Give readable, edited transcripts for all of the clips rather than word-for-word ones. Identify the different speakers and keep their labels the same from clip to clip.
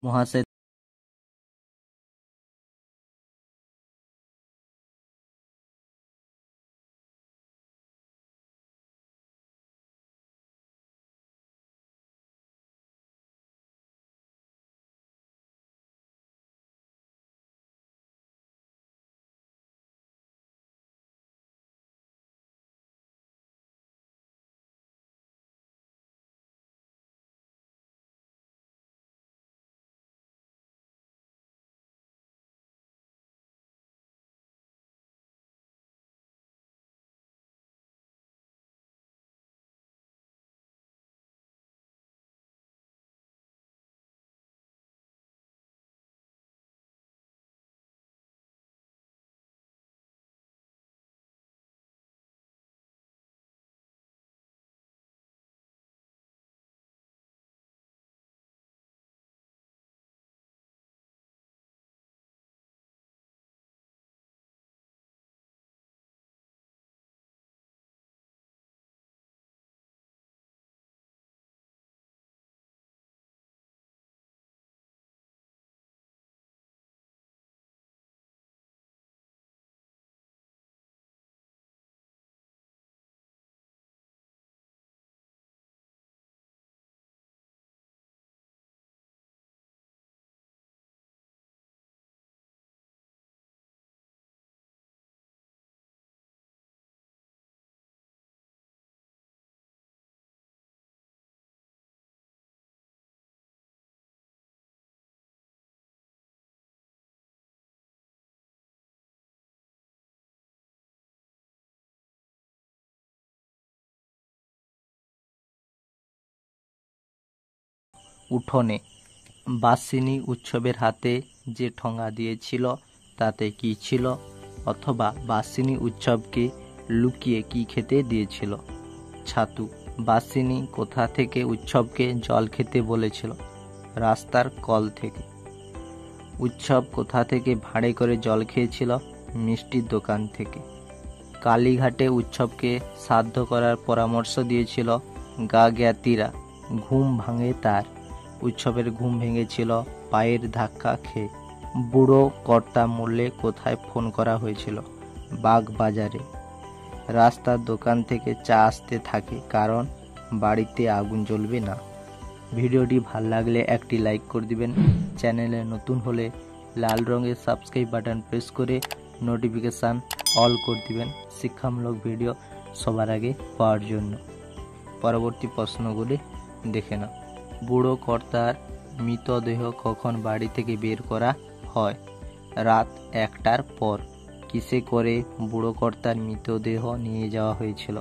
Speaker 1: মহাশয় উঠোনে বাসিনী উৎসবের হাতে যে ঠোঙা দিয়েছিল তাতে কি ছিল, অথবা বাসিনী উৎসবকে লুকিয়ে কি খেতে দিয়েছিল? ছাতু। বাসিনী কোথা থেকে উৎসবকে জল খেতে বলেছিল? রাস্তার কল থেকে। উৎসব কোথা থেকে ভাড়ে করে জল খেয়েছিল? মিষ্টির দোকান থেকে। কালীঘাটে উৎসবকে শ্রাদ্ধ করার পরামর্শ দিয়েছিল গা জ্ঞাতিরা। ঘুম ভাঙে তার। উৎসবের ঘুম ভেঙেছিল পায়ের ধাক্কা খেয়ে। বুড়ো কর্তা মরলে কোথায় ফোন করা হয়েছিল? বাগবাজারে। রাস্তার দোকান থেকে চা আসতে থাকে কারণ বাড়িতে আগুন জ্বলবে না। ভিডিওটি ভাল লাগলে একটি লাইক করে দিবেন। চ্যানেলে নতুন হলে লাল রঙের সাবস্ক্রাইব বাটন প্রেস করে নোটিফিকেশান অল করে দিবেন শিক্ষামূলক ভিডিও সবার আগে পাওয়ার জন্য। পরবর্তী প্রশ্নগুলি দেখে নাও। বুড়ো কর্তার মৃতদেহ কখন বাড়ি থেকে বের করা হয়? রাত 1টার পর। কিসে করে বুড়ো কর্তার মৃতদেহ নিয়ে যাওয়া হয়েছিল?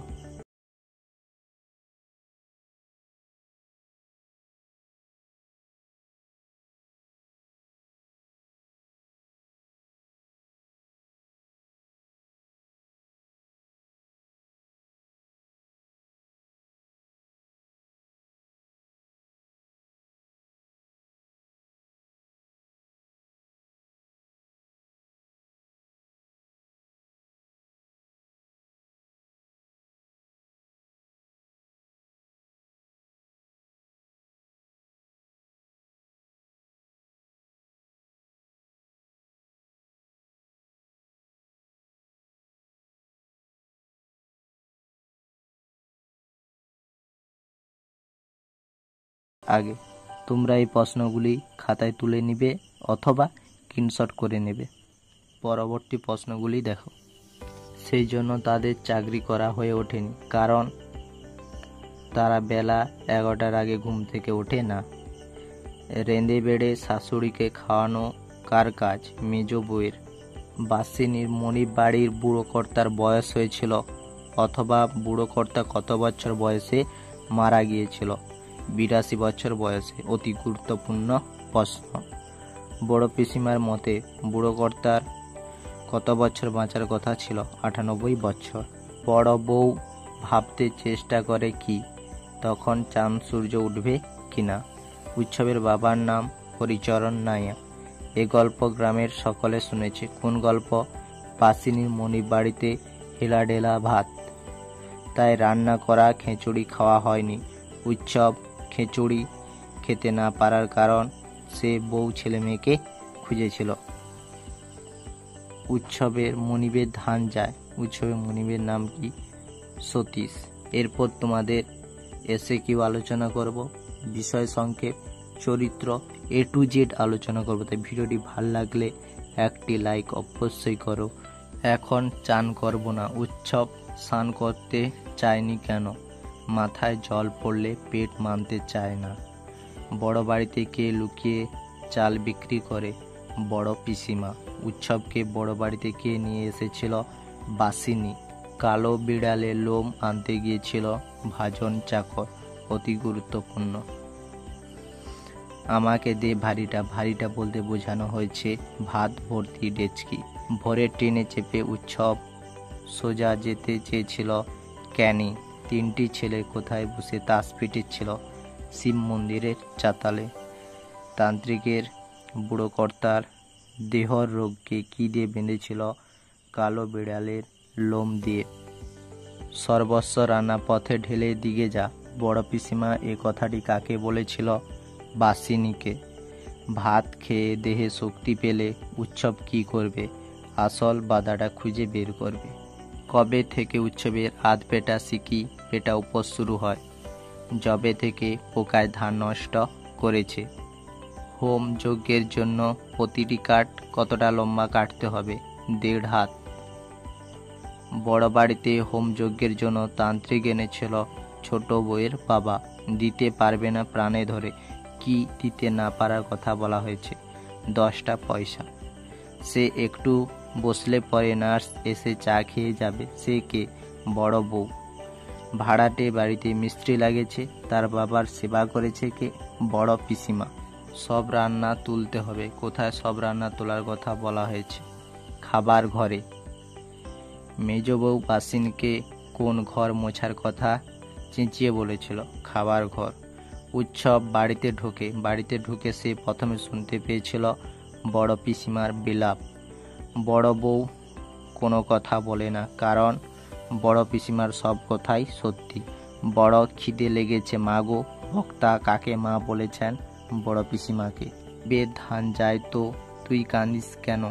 Speaker 1: আগে তোমরা এই প্রশ্নগুলি খাতায় তুলে নিবে অথবা স্ক্রিনশট করে নেবে। পরবর্তী প্রশ্নগুলি দেখো। সেই জন্য তাদের চাকরি করা হয়ে ওঠেনি কারণ তারা বেলা 11টার আগে ঘুম থেকে ওঠে না। রেঁধে বেড়ে শাশুড়িকে খাওয়ানো কার কাজ? মেজ বউয়ের। বাসিনীর মনিব বাড়ির বুড়ো কর্তার বয়স হয়েছিল অথবা বুড়ো কর্তা কত বছর বয়সে মারা গিয়েছিল? 82 বছর বয়সে। অতি গুরুত্বপূর্ণ প্রশ্ন। বড় পিসিমার মতে বুড়ো কর্তার কত বছর বাঁচার কথা ছিল? 98 বছর। বড় বউ ভাবতে চেষ্টা করে কি তখন চাঁদ সূর্য উঠবে কিনা? উৎসবের বাবার নাম হরিচরণ নাইয়া। এ গল্প গ্রামের সকলে শুনেছে। কোন গল্প? বাসিনীর মনিব বাড়িতে হেলাডেলা ভাত, তাই রান্না করা খিচুড়ি খাওয়া হয়নি। উৎসব খিচুড়ি খেতে না পারার কারণ সে বউ ছেলে মেয়েকে খুঁজেছিল। উৎসবের মনিবের ধান যায়। উৎসবের মনিবের নাম কি? সতীশ। এরপর তোমাদের এসএকিউ আলোচনা করব, বিষয় সংক্ষেপ, চরিত্র A to Z আলোচনা করব। তাই ভিডিওটি ভালো লাগলে একটি লাইক অবশ্যই করো। এখন চান করব না। উৎসব স্নান করতে চায়নি কেন? মাথায় জল পড়লে পেট মানতে চায় না। বড় বাড়িতে কে লুকিয়ে চাল বিক্রি করে? বড় পিসিমা। উৎসবকে বড় বাড়িতে কে নিয়ে এসেছিল? বাসিনী। কালো বিড়ালে লোম আনতে গিয়েছিল ভাজন চাকর। অতি গুরুত্বপূর্ণ। আমাকে দে ভারীটা। ভারীটা বলতে বোঝানো হয়েছে ভাত ভর্তি ডেচকি। ভোরের ট্রেনে চেপে উৎসব সোজা যেতে চেয়েছিল ক্যানি। তিনটি ছেলে কোথায় বসে তাস পিটেছিল? শিব মন্দিরের চাতালে। তান্ত্রিকের বুড়ো কর্তার দেহর রোগকে কি দিয়ে বেঁধেছিল? কালো বিড়ালের লোম দিয়ে। সর্বস্ব রান্না পথে ঢেলে দিকে যা। বড় পিসিমা এ কথাটি কাকে বলেছিল? বাসিনীকে। ভাত খেয়ে দেহে শক্তি পেলে উৎসব কি করবে? আসল বাধাটা খুঁজে বের করবে। কবে থেকে উৎসবের আধ পেটা সিকি পেটা উপোস শুরু হয়? যবে থেকে পোকায় ধান নষ্ট করেছে। হোম যজ্ঞের জন্য প্রতিটি কাঠ কতটা লম্বা কাটতে হবে? 1.5 হাত। বড় বাড়িতে হোম যজ্ঞের জন্য তান্ত্রিক এনেছিল ছোট বউয়ের বাবা। দিতে পারবে না প্রাণে ধরে। কি দিতে না পারার কথা বলা হয়েছে? 10টা পয়সা। সে একটু বসলে পরে নার্স এসে চা খেয়ে যাবে। সে কে? বড় বউ। ভাড়াটে বাড়িতে মিস্ত্রি লাগেছে, তার বাবার সেবা করেছে কে? বড় পিসিমা। সব রান্না তুলতে হবে। কোথায় সব রান্না তোলার কথা বলা হয়েছে? খাবার ঘরে। মেজ বউ বাসিনকে কোন ঘর মোছার কথা চেঁচিয়ে বলেছিল? খাবার ঘর। উৎসব বাড়িতে ঢুকে সে প্রথমে শুনতে পেয়েছিল বড় পিসিমার বিলাপ। বড় বউ কোনো কথা বলে না, কারণ বড় পিসিমার সব কথাই সত্যি। বড় খিদে লেগেছে মা গো। বক্তা কাকে মা বলেছেন? বড় পিসিমাকে। বেদ ধান যায় তো তুই কাঁদিস কেন?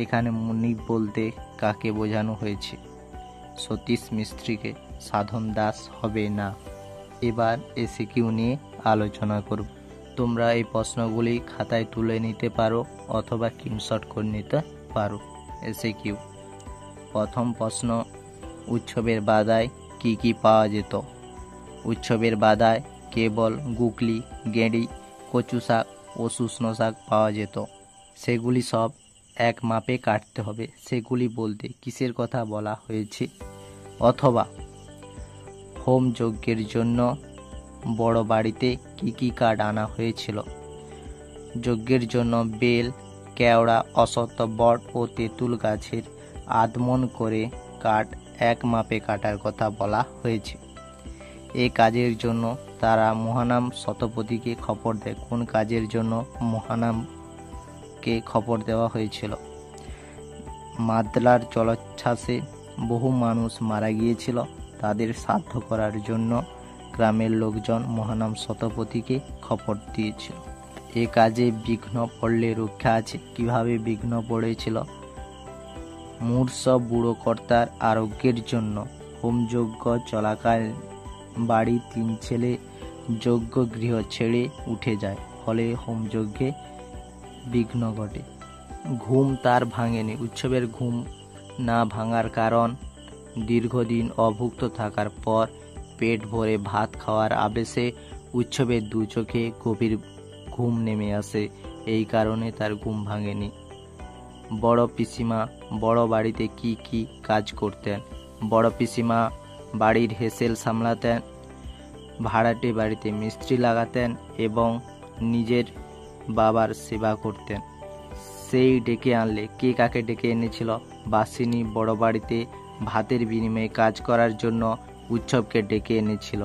Speaker 1: এখানে মুনিব বলতে কাকে বোঝানো হয়েছে? সতীশ মিস্ত্রিকে। সাধন দাস হবে না। এবার এসএকিউ নিয়ে আলোচনা করব। তোমরা এই প্রশ্নগুলি খাতায় তুলে নিতে পারো অথবা স্ক্রিনশট করে নিতে পারো। এসএকিউ। প্রথম প্রশ্ন, উৎসবের বাদায় কি কি পাওয়া যেত? উৎসবের বাদায় কেবল গুগলি, গেঁড়ি, কচু শাক ও শুষ্নো শাক পাওয়া যেত। সেগুলি সব এক মাপে কাটতে হবে। সেগুলি বলতে কিসের কথা বলা হয়েছে? অথবা হোম যজ্ঞের জন্য বড় বাড়িতে কি কি কাঠ আনা হয়েছিল? যজ্ঞের জন্য বেল, কেওড়া, অশ্বত্থ, বট ও তেঁতুল গাছের আধমন করে কাঠ এক মাপে কাটার কথা বলা হয়েছে। এই কাজের জন্য তারা মহানাম শতপথীকে খবর দেয়। কোন কাজের জন্য মহানামকে খবর দেওয়া হয়েছিল? মাদলার জলোচ্ছ্বাসে বহু মানুষ মারা গিয়েছিল। তাদের শ্রাদ্ধ করার জন্য গ্রামের লোকজন মহানাম শতপথীকে খবর দিয়েছিল। এ কাজে বিঘ্ন পড়লে রক্ষা আছে। কিভাবে বিঘ্ন পড়েছিল? মূর্ষ বুড়ো কর্তার আরোগ্যের জন্য হোমযজ্ঞ চলাকাল বাড়ি 3 ছেলে যজ্ঞ গৃহ ছেড়ে উঠে যায়, ফলে হোমযজ্ঞে বিঘ্ন ঘটে। ঘুম তার ভাঙেনি। উৎসবের ঘুম না ভাঙার কারণ দীর্ঘদিন অভুক্ত থাকার পর পেট ভরে ভাত খাওয়ার আবেশে উৎসবের 2 চোখে গভীর ঘুম নেমে আসে। এই কারণে তার ঘুম ভাঙেনি। বড় পিসিমা বড় বাড়িতে কি কি কাজ করতেন? বড় পিসিমা বাড়ির হেসেল সামলাতেন, ভাড়াটে বাড়িতে মিস্ত্রি লাগাতেন এবং নিজের বাবার সেবা করতেন। সেই ডেকে আনলে কে কাকে ডেকে এনেছিল? বাসিনী বড় বাড়িতে ভাতের বিনিময়ে কাজ করার জন্য উৎসবকে ডেকে এনেছিল।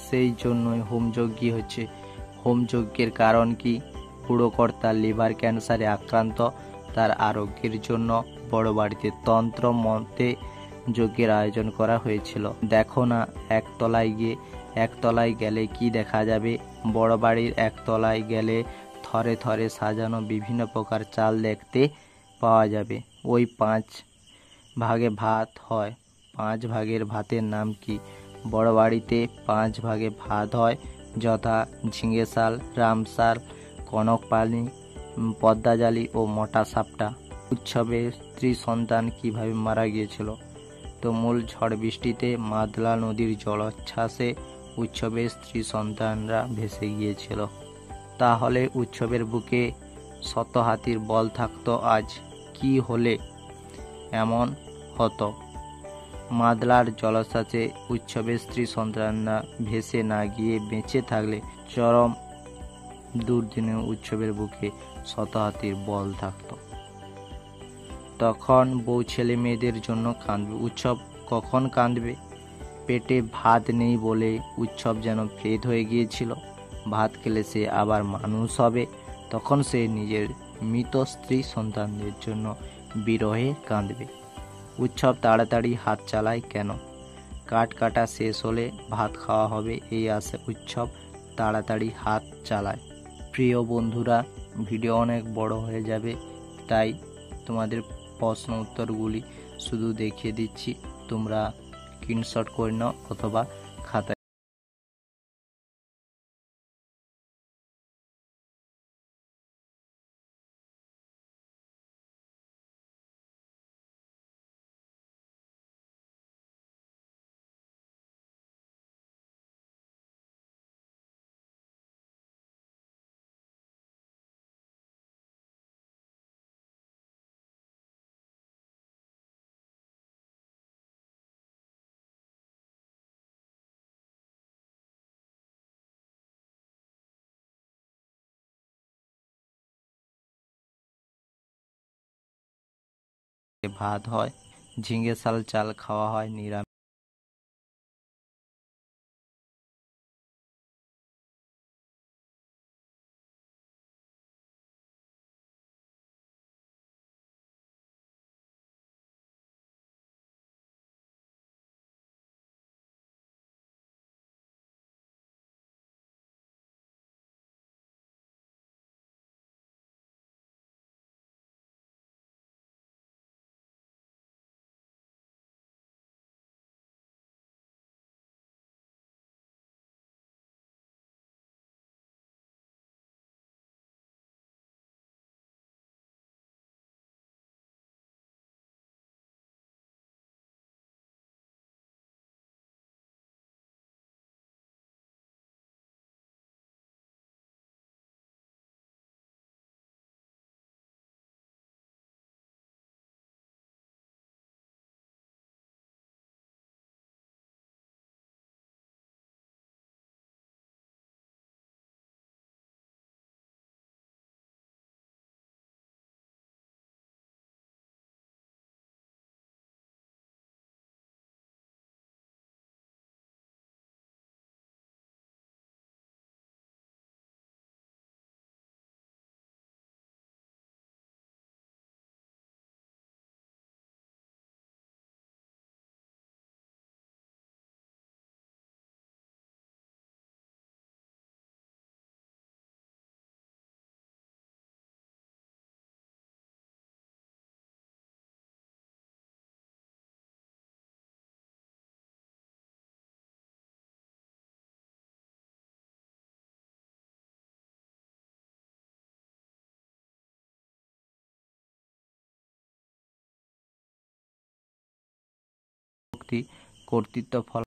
Speaker 1: সেই জন্যই হোমযজ্ঞ হচ্ছে। হোমযজ্ঞের কারণ কি? বুড়ো কর্তা লিভার ক্যান্সারে আক্রান্ত, তার আরোগ্যের জন্য বড় বাড়িতে তন্ত্র মন্ত্রে যজ্ঞের আয়োজন করা হয়েছিল। দেখো না, একতলায় গিয়ে একতলায় গেলে কি দেখা যাবে? বড় বাড়ির একতলায় গেলে থরে থরে সাজানো বিভিন্ন প্রকার চাল দেখতে পাওয়া যাবে। ওই 5 ভাগে ভাত হয়। 5 ভাগের ভাতের নাম কি? বড় বাড়িতে 5 ভাগে ভাত হয়, যথা ঝিঙে শাল, রামশাল, কনকপালি, পদ্মাজালি ও মোটা সাপটা। উৎসবে স্ত্রী সন্তান কিভাবে মারা গিয়েছিল? তো মূল ঝড় বৃষ্টিতে মাদলা নদীর জলোচ্ছ্বাসে উৎসবের স্ত্রী সন্তানরা ভেসে গিয়েছিল। তাহলে উৎসবের বুকে শত হাতির বল থাকতো, আজ কি হলে এমন হতো? মাদলার জলোচ্ছ্বাসে উৎসবের স্ত্রী সন্তানরা ভেসে না গিয়ে বেঁচে থাকলে চরম দুর্দিনে উৎসবের বুকে শত হাতির বল থাকতো। তখন বউ ছেলে মেয়েদের জন্য কাঁদবে। উৎসব কখন কাঁদবে? পেটে ভাত নেই বলে উৎসব যেন প্রেত হয়ে গিয়েছিল। ভাত খেলে সে আবার মানুষ হবে, তখন সে নিজের মৃত স্ত্রী সন্তানদের জন্য বিরহে কাঁদবে। উৎসব তাড়াতাড়ি হাত চালায় কেন? কাঠ কাটা শেষ হলে ভাত খাওয়া হবে, এই আশে উৎসব তাড়াতাড়ি হাত চালায়। প্রিয় বন্ধুরা, ভিডিও অনেক বড় হয়ে যাবে, তাই তোমাদের প্রশ্ন উত্তরগুলি শুধু দেখিয়ে দিচ্ছি, তোমরা স্ক্রিনশট করে নাও অথবা খাতায়। ভাত হয়, ঝিঙে শাল চাল খাওয়া হয় নিরামিষ। কর্তৃত্ব ফল